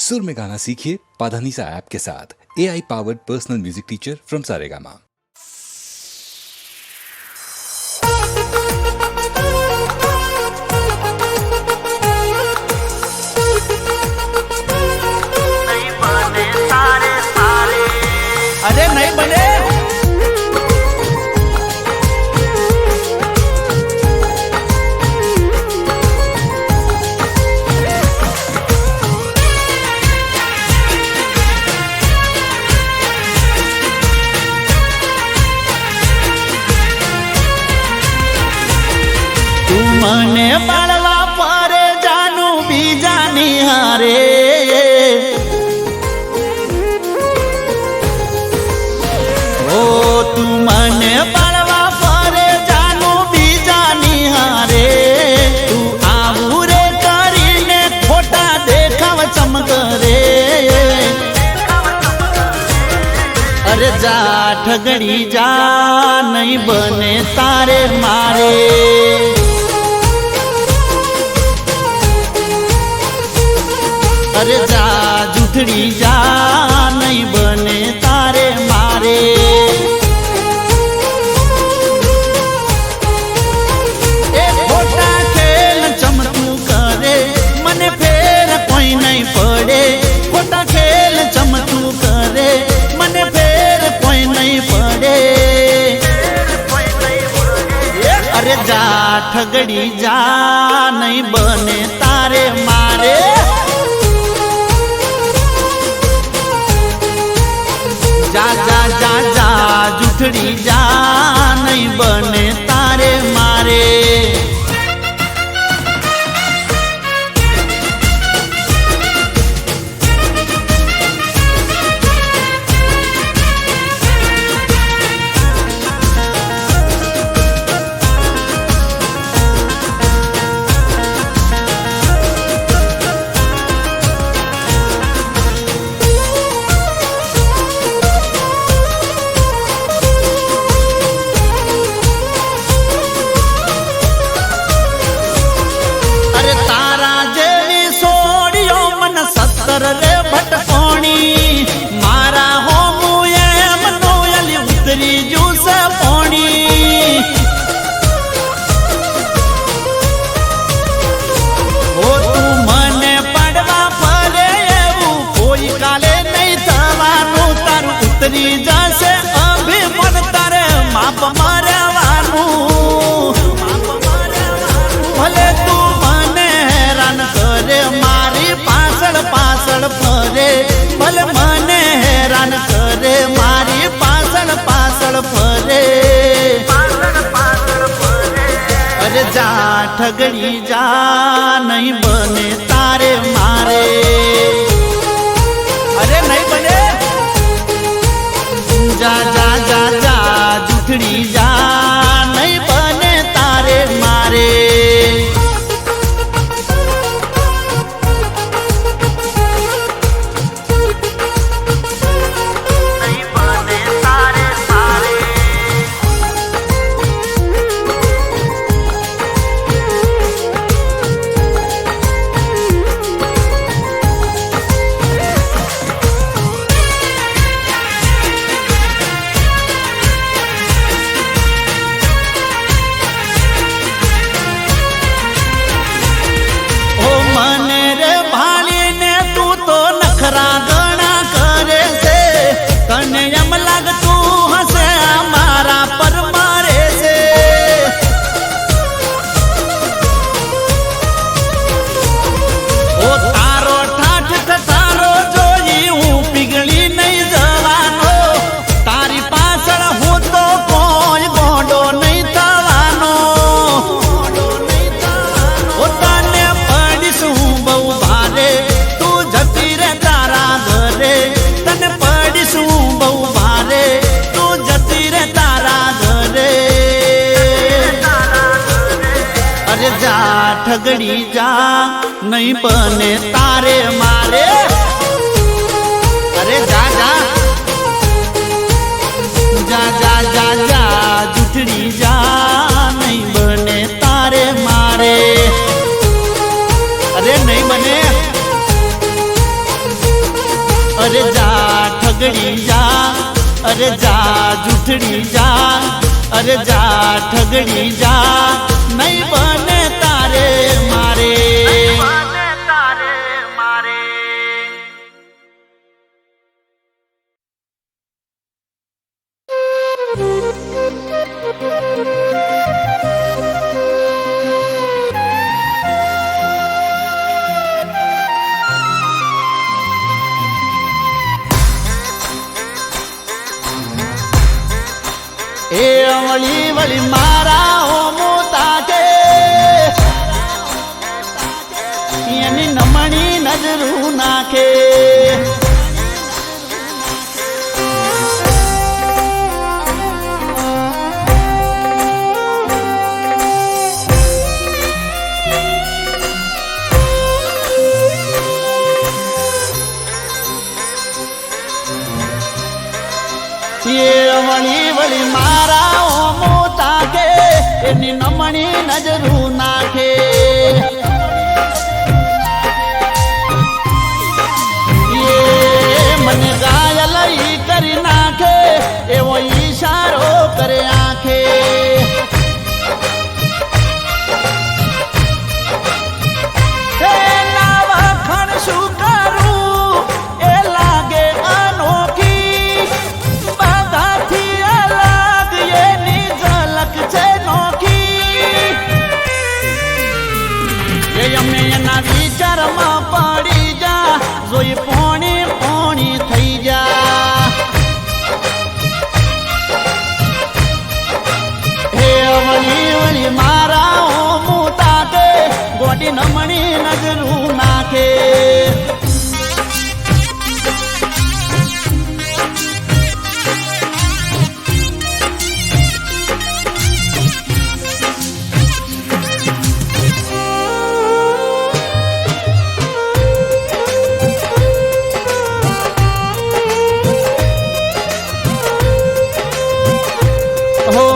सुर में गाना सीखिए पाधानीसा ऐप के साथ। AI powered personal music teacher from Saregama. अरे नहीं बने तू मने बाळवा पर जानू बीजा निहारे तू मने बाळवा पर जानू बीजा निहारे तू आऊ रे करीने खोटा देखाव चमक रे अरे जा ठगड़ी जा नहीं बने तारे मारे अरे जा जुठड़ी जा नहीं बने तारे मारे पड़े खोटा खेल चमचू करे मने फेर कोई नहीं पड़े अरे जा ठगड़ी जा नहीं बने तारे मारे जा जा जा जा जुठड़ी जा नहीं बने तारे मारे रे भटकोणी मारा हो मुए मनोयली उतरी जूस पोणी ओ तू मने पड़वा परे एवं कोई काले नहीं थवानु तारू उतरी जैसे अभी मन तारे माप मरवानु भले तू मने हैरान करे मारी पासड़ पासड़ फरे भले मने हैरान करे मारी पासड़ पासड़ फरे अरे जा ठगड़ी जा नहीं बने तारे मारे अरे नहीं बने जा जा जा जा जुठड़ी जा नहीं बने तारे मारे गणा करे से तने यम लग तू हसे हमारा पर मारे से ओ तारो ठाठ तारो जोई हूँ पिघली नहीं जवानो तारी पासड़ हूँ तो कोई गोडो नहीं तवानो ओ तने पड़ीस हूँ बहु भारे तू जती रे तने पड़ीसू बहु भारे तू जती रे तारा घरे अरे जा ठगड़ी जा नहीं बने तारे मारे अरे जा जा जा जा जा जा जुठड़ी जा नहीं बने तारे मारे अरे नहीं बने અરે જા ઠગડી જા, અરે જા જૂઠડી જા, અરે જા ઠગડી જા, નહીં બને તારે મારે. એ વળી વળી મારા ઓમો તાકે એની નમણી નજરું નાખે. એ વળી વળી મારા ઓમો તાકે એની નમણી નજરું નાખે. એ મને ઘાયલ ઈ કરી નાખે એવો ઈશારો કરે આંખે. એના વખાણ શું કરું એ લાગે અનોખી, બધાથી અલગ એની ઝલક છે નોખી. એ અમે એના વિચારમાં પડી જા, જોઈ પોણી પોણી થઈ જા. હે વળી વળી મારા ઓમું તાકે ગોડી નમણી નજરું નાખે. હો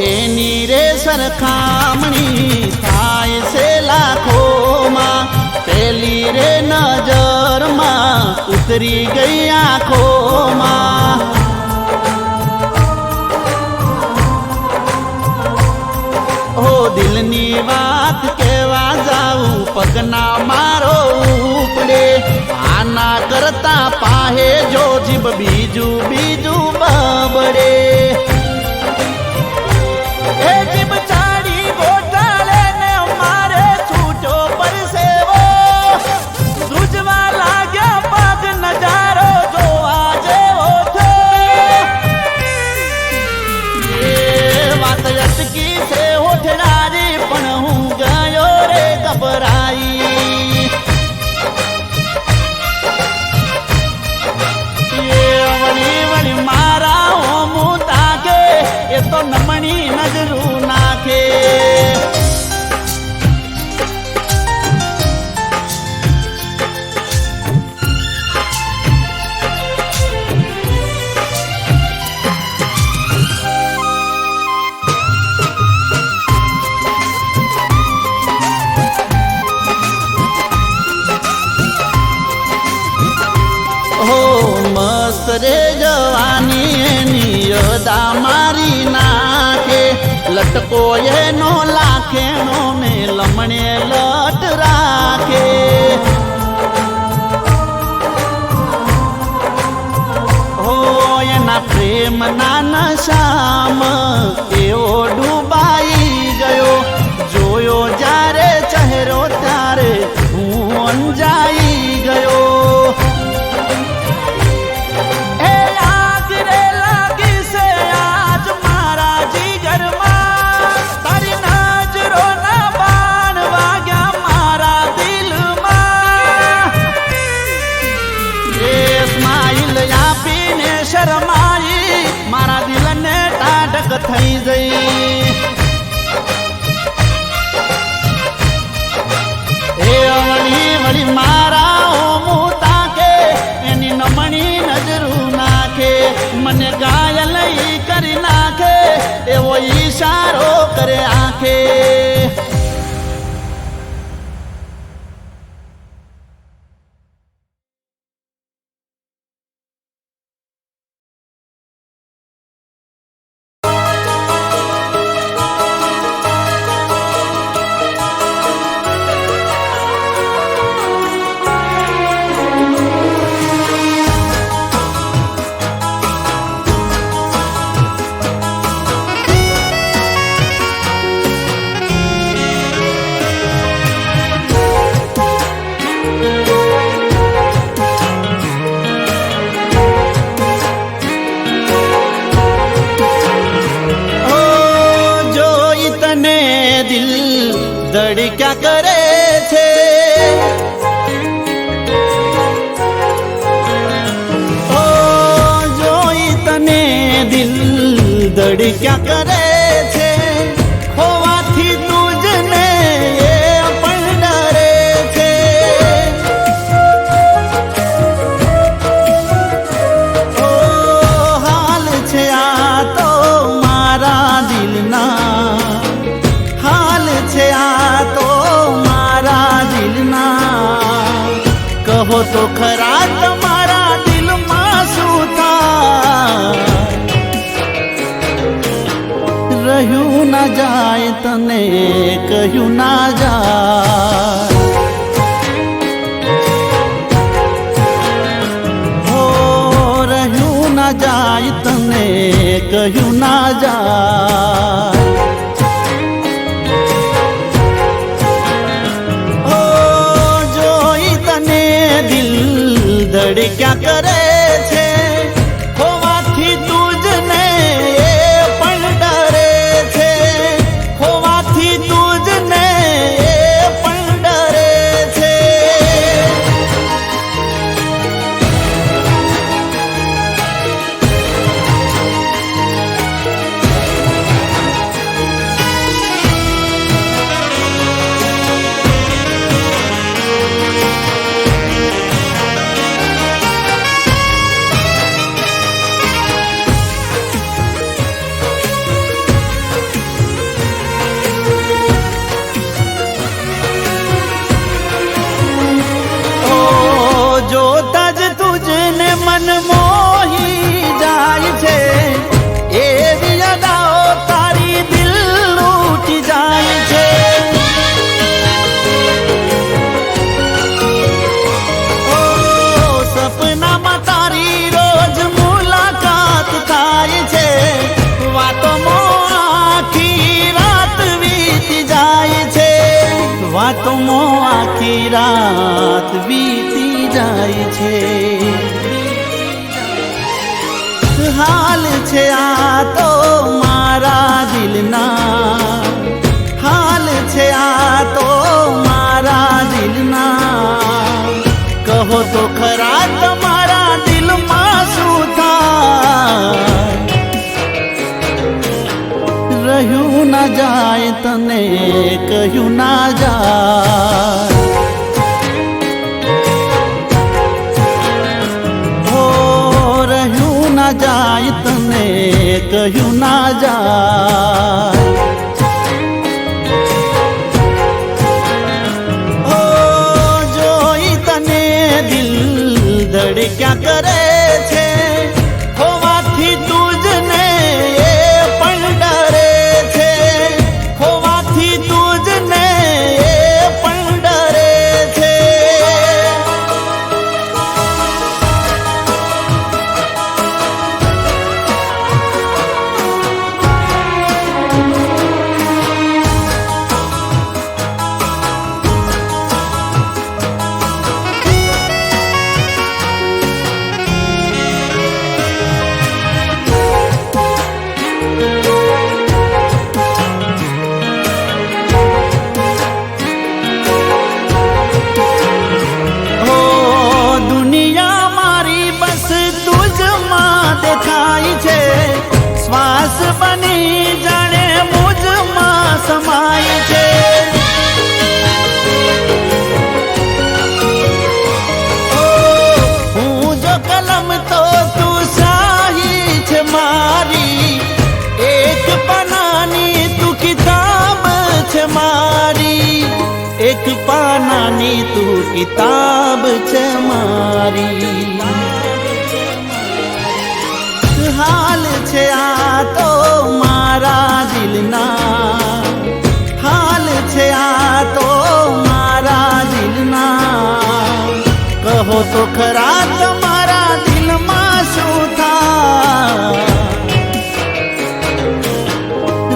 એની રે સરખામણી થાય છે લાખોમાં, પેલી રે નજરમાં ઉતરી ગઈ આંખોમાં. હો દિલની વાત કેવા જાઉં પગના મારો ઉપડે, આના કરતા પાહે જો જીભ બીજું બીજું બબડે. એ જીભ ચાડી ગોટાળે ને મારે છૂટો પરસેવો, સૂજવા લાગ્યા પગ નજારો જોવા જેવો થયો. એ વાત અટકી છે હોઠડારી પણ હું ગયો રે ગભરાઈ. એ વળી વળી મારા ઓમું તાકે એ તો નમણી નજરું નાખે. હો મસ્ત રે જવાની એની અદા મારી નાખે, લટકો એનો લાખેણો ને લમણે લટ રાખે. હો એના પ્રેમના નશામાં એવો ડૂબાઈ ગયો, જોયો જ્યારે ચહેરો ત્યારે હું અંજાઈ ગયો. શરમાઈ મારા દિલને ટાઢક થઈ ગઈ. એ વળી વળી મારા ઓમું તાકે એની નમણી નજરું નાખે, મને ઘાયલ કરી નાખે એવો ઈશારો કરે આંખે. ધડક્યા કરે છે, હોવાથી તુજને એ પણ ડરે છે. ઓ હાલ છે આ તો મારા દિલના, હાલ છે આ તો મારા દિલના. કહો તો ખરા તમારા દિલમાં શું થાય? રહ્યું ના જાય તને કહ્યું ના જાય. હો રહ્યું ના જાય તને કહ્યું ના જાય. ઓ જોઈ તને દિલ ધડક્યા કરે છે, હોવાથી તુજને એ પણ ડરે છે, હોવાથી તુજને એ પણ ડરે છે. જોતા જ તુજને મન મોહી જાય છે, એવી અદાઓ તારી દિલ લૂટી જાય છે. ઓ સપનામાં તારી રોજ મુલાકાત થાય છે, વાતોમાં આખી રાત વીતી જાય છે, વાતોમાં આખી રાત વીતી જાય છે. હાલ છે આ તો મારા દિલના, હાલ છે આ તો મારા દિલના. કહો તો ખરા તમારા દિલમાં શું થાય? રહ્યું ના જાય તને કહ્યું ના જાય. હો રહ્યું ના જાય તને કહ્યું ના જાય. ઓ જોઈ તને દિલ ધડક્યા કરે છે, હોવાથી તુજને એ પણ ડરે છે, હોવાથી તુજને એ પણ ડરે છે. દેખાય છે, શ્વાસ બની જાણે મુજમાં સમાય છે. ઓ હું જો કલમ તો તું શાહી છે મારી, એક પાનાની તું કિતાબ છે મારી, એક પાનાની તું કિતાબ છે મારી. હાલ છે આ તો મારા દિલના, હાલ છે આ તો મારા દિલના. કહો તો ખરા તમારા દિલમાં શું થાય?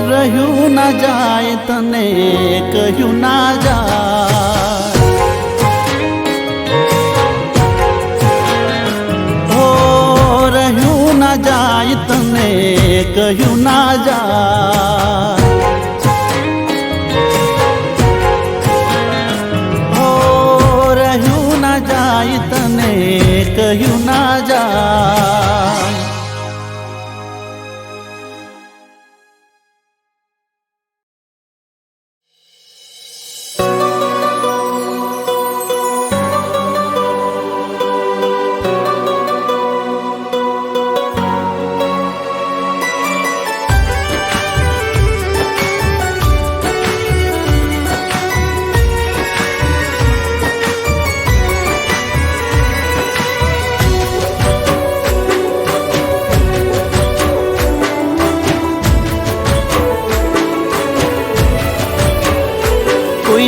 રહ્યું ના જાય તને કહ્યું ના જાય. હો રહ્યું ના જાય તને કહ્યું ના જાય. હો રહ્યું ના જાય તને કહ્યું ના જાય.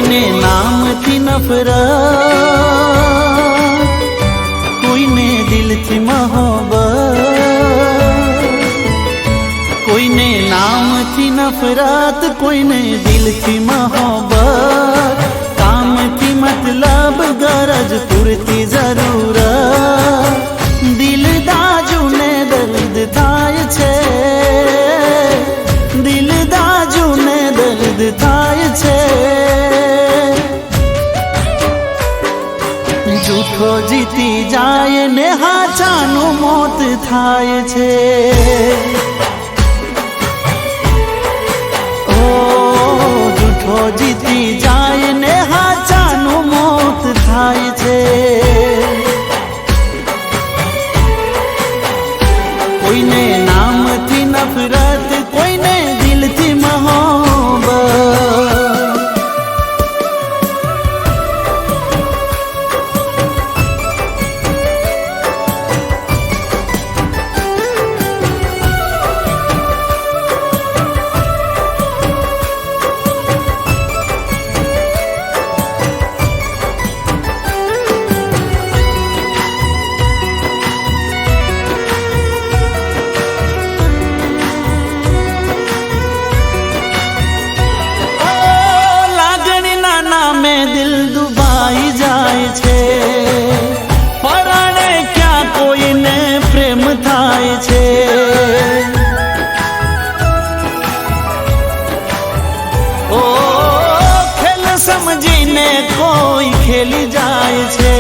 કોઈને નામથી નફરત, કોઈને દિલથી મોહબ્બત, કોઈને નામથી નફરત, કોઈને દિલથી મોહબ્બત, કામથી મતલબ ગરજ પૂરતી જરૂરત, દિલ દાજુને દર્દ થાય છે, દિલ દાજુને દર્દ થાય છે, જૂઠો જીતી જાય ને હાચાનું મોત થાય છે, ઓ જૂઠો જીતી જાય ને હાચાનું મોત થાય છે, કોઈને નામથી નફરત, કોઈને દિલથી મોહબ્બત. દિલ દુબાઈ જાય છે, પરાણે ક્યાં કોઈને પ્રેમ થાય છે, ઓ ખેલ સમજીને કોઈ ખેલી જાય છે,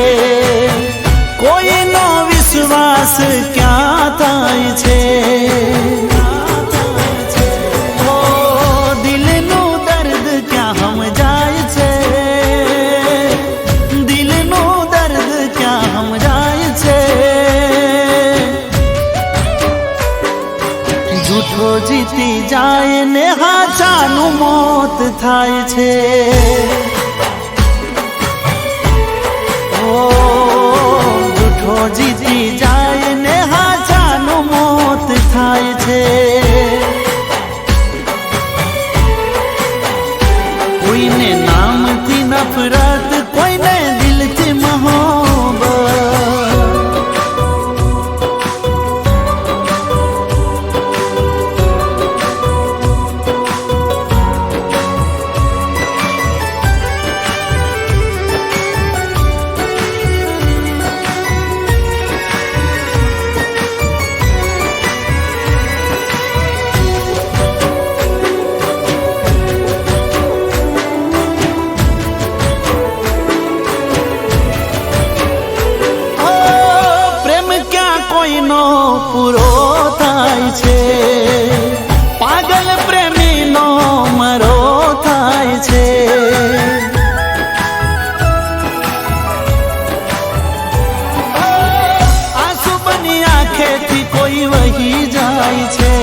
કોઈનો વિશ્વાસ ક્યાં થાય છે, ઓ દિલનું દર્દ ક્યાં સમજાય છે, જૂઠો જીતી જાય ને હાચાનું મોત થાય છે, ઓ જૂઠો જીતી જાય ને હાચાનું મોત થાય છે, કોઈને નામથી નફરત, કોઈને દિલથી મોહબ્બત. કોઈનો પૂરો થાય છે, પાગલ પ્રેમીનો મરો થાય છે, આંસુ બની આંખેથી કોઈ વહી જાય છે,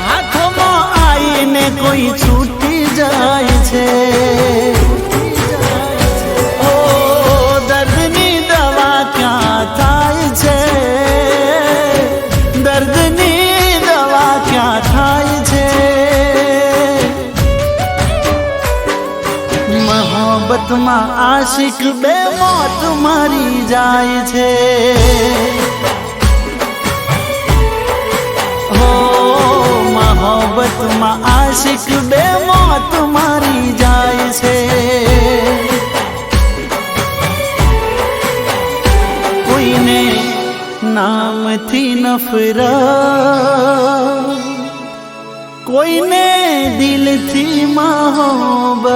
હાથોમાં આવીને કોઈ છૂટી જાય છે, ઓ દર્દની દવા ક્યાં થાય છે, દર્દની દવા ક્યાં થાય છે, મોહબ્બતમાં આશિક બે મોત મારી જાય છે, હો મોહબ્બતમાં આશિક બે મોત મારી જાય છે, કોઈને નામથી નફરત, કોઈને દિલથી મોહબ્બત.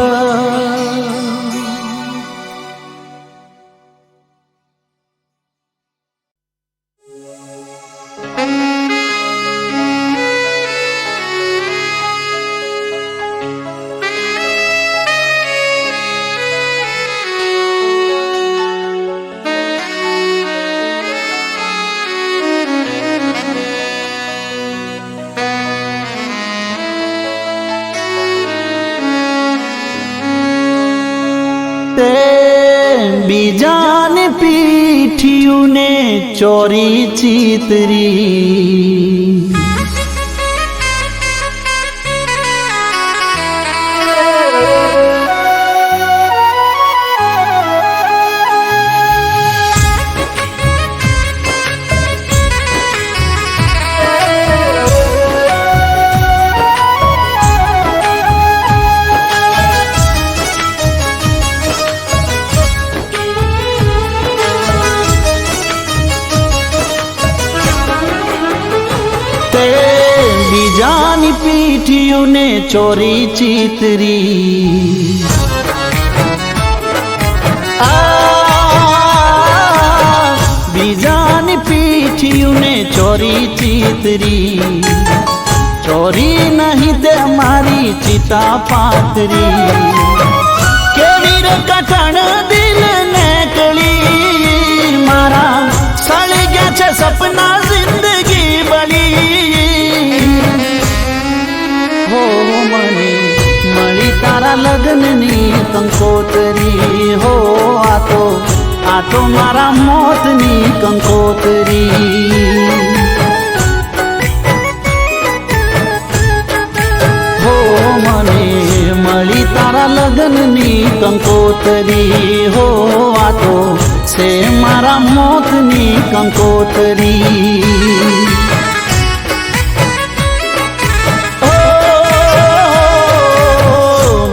બીજાને પીઠિયુંને ચોરી ચિતરી બીજાની પીઠીઓને ચોરી ચીતરી બીજાની પીઠીઓને ચોરી ચીતરી ચોરી નહીં તે મારી ચિતા પાતરી કેવી રે કઠણ દિલ ને કળી મારા સળી ગયા છે સપના જિંદગી બળી હો મને મળી તારા લગ્નની કંકોતરી હો આ તો મારા મોતની કંકોતરી હો મને મળી તારા લગ્નની કંકોતરી હો આ તો છે મારા મોતની કંકોતરી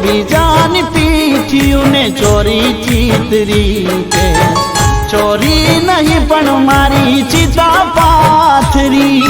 બીજાની પીઠીઓને ચોરી ચીતરી છે ચોરી નહીં પણ મારી ચિતા પાથરી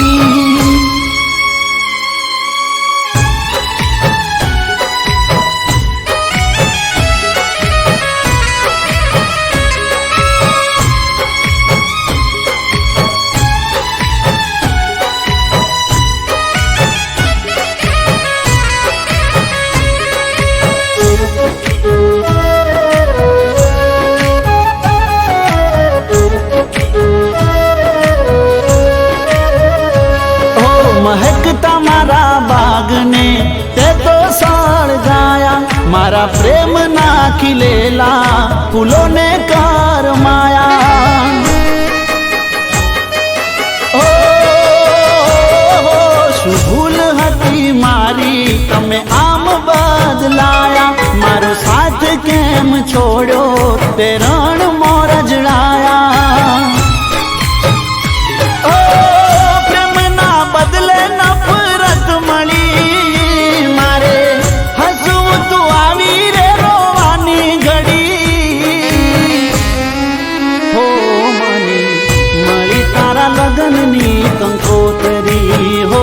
મહેકતા મારા બાગને તે તો સળગાયા મારા પ્રેમ ના ખીલેલા ફૂલોને કરમાયા ઓ શું ભૂલ હતી મારી તમે આમ બદલાયા મારો સાથ કેમ છોડ્યો તે રણ મોર જડાયા બદલે નફરત મળી મારે હસવું તું આવી રે રોવાની ઘડી હો મને મળી તારા લગ્નની કંકોતરી હો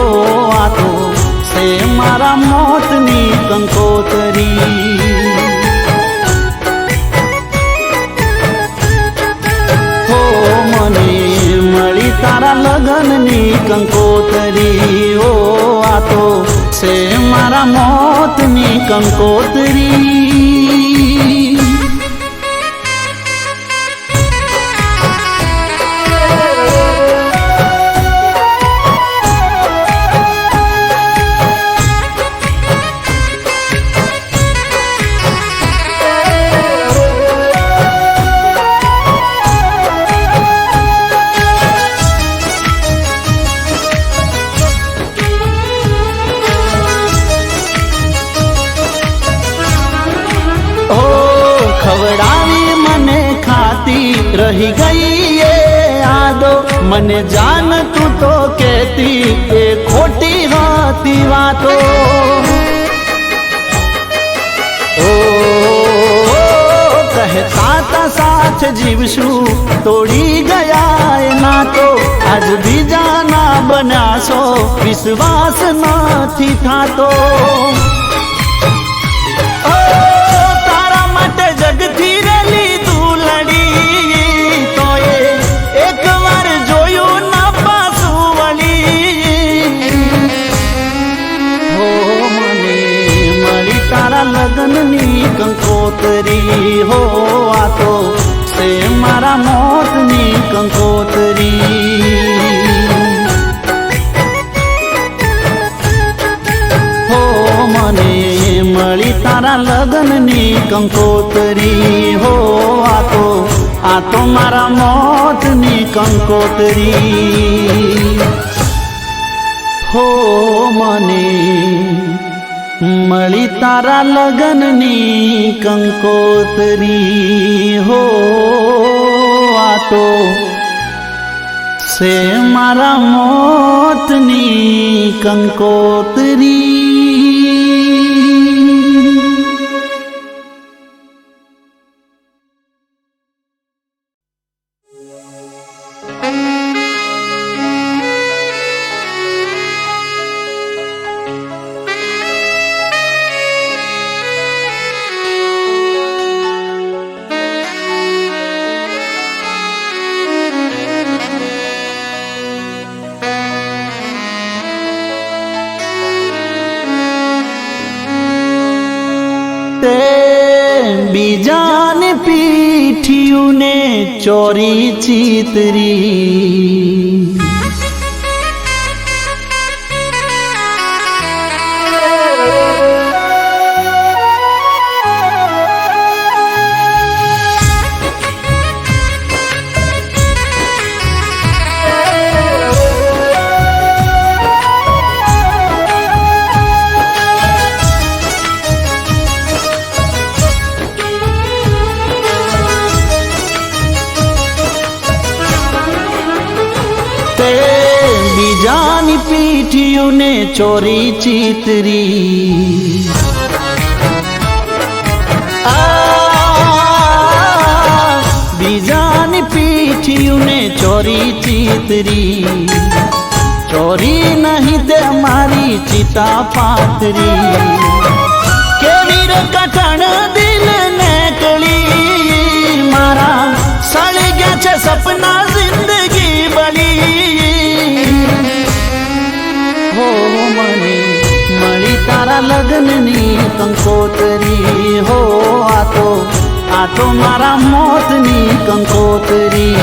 આ તો છે મારા મોતની કંકોતરી હો મને મળી તારા લગ્નની કંકોતરી ઓ આ તો છે મારા મોતની કંકોતરી ખવડાવી મને ખાતી રહી ગઈ એ યાદો મને જાન તું તો કહેતી એ ખોટી હતી વાતો ઓ કહેતા તા સાથ જીવશું તોડી ગયા એ નાતો આજ બીજાના બનાસો વિશ્વાસ નથી થાતો જગથી રેલી તું લડી તો એક વાર જોયું ના પાછું વળી હો મને મળી તારા લગ્નની કંકોતરી હો આ તો છે મારા મોતની કંકોતરી હો મને મળી તારા લગ્નની કંકોતરી હો આ તો મારા મોતની કંકોતરી હો મને મળી તારા લગ્નની કંકોતરી હો આ તો છે મારા મોતની કંકોતરી બીજાની પીઠિયુને ચોરી ચીતરી બીજાની પીઠિયુને ચોરી ચીતરી બીજાની પીઠિયુને ચોરી ચીતરી ચોરી નહીં તે મારી ચિતા પાતરી કેવી રે કઠણ દિલ ને કળી મારા સળી ગયા છે સપના જિંદગી બળી હો મને મળી તારા લગ્નની કંકોતરી હો આ તો મારા મોતની કંકોતરી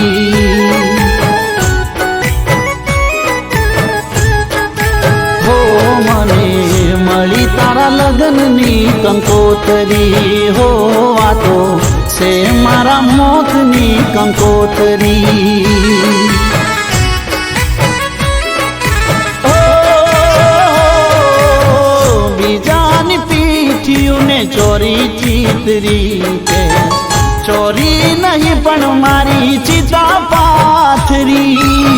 હો મને મળી તારા લગ્નની કંકોતરી હો આ તો છે મારા મોતની કંકોતરી ચોરી ચીતરી છે ચોરી નહીં પણ મારી ચિતા પાથરી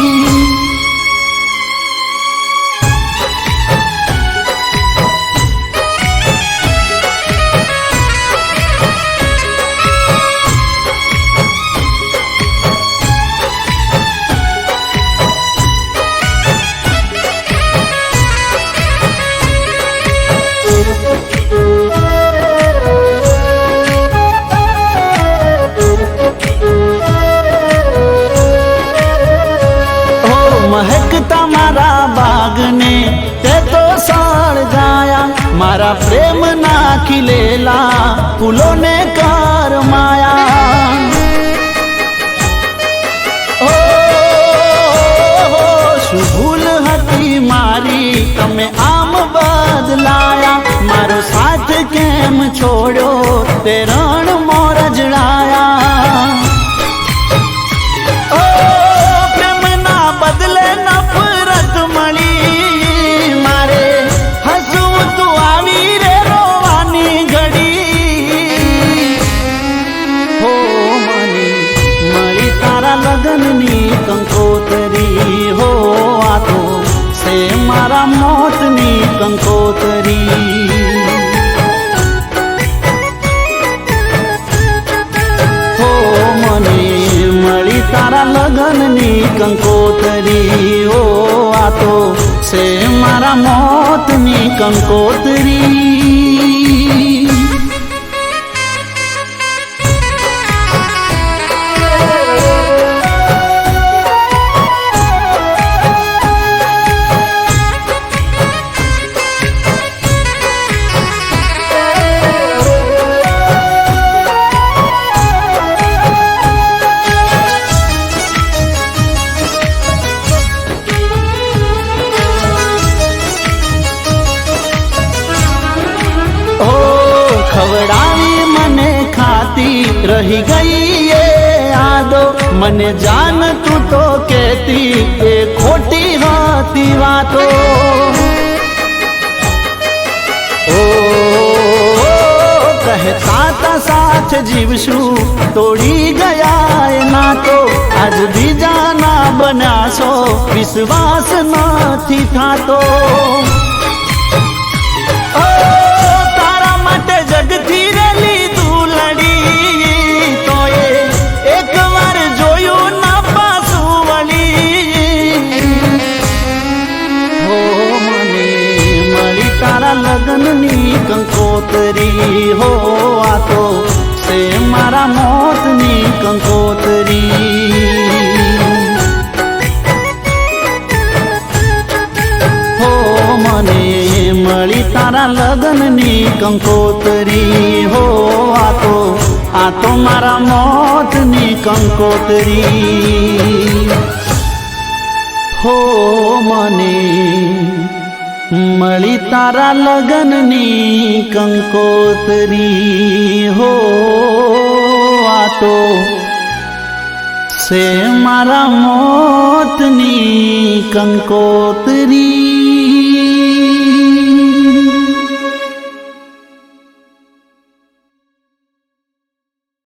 મહેકતા મારા બાગને તે તો સળગાયા મારા પ્રેમ ના ખીલેલા ફૂલોને કરમાયા શું ભૂલ હતી મારી તમે આમ બદલાયા મારો સાથ કેમ છોડ્યો તે રણ મોર જડાયા બદલે નફરત મળી મારે હસવું તું આવી રે રોવાની ઘડી હો મને મળી તારા લગ્નની કંકોતરી હો આ તો છે મારા મોતની કંકોતરી હો મને મળી તારા લગ્નની કંકોતરી ઓ આ તો છે મારા મોતની કંકોતરી ખવડાવી મને ખાતી રહી ગઈ એ યાદો મને જાન તું તો કહેતી એ ખોટી હતી વાતો ઓ કહેતા તા સાથ જીવશું તોડી ગયા એ નાતો આજ બીજાના બનાસો વિશ્વાસ નથી થાતો જગથી રેલી તું લડી તો એક વાર જોયું ના પાછું વળી હો મને મળી તારા લગ્નની કંકોતરી હો આ તો છે મારા મોતની કંકોતરી હો મને મળી તારા લગ્નની કંકોતરી હો આ તો કંકોતરી હો મને મળી તારા લગનની કંકોતરી હો આ તો સે મારા મોતની કંકોતરી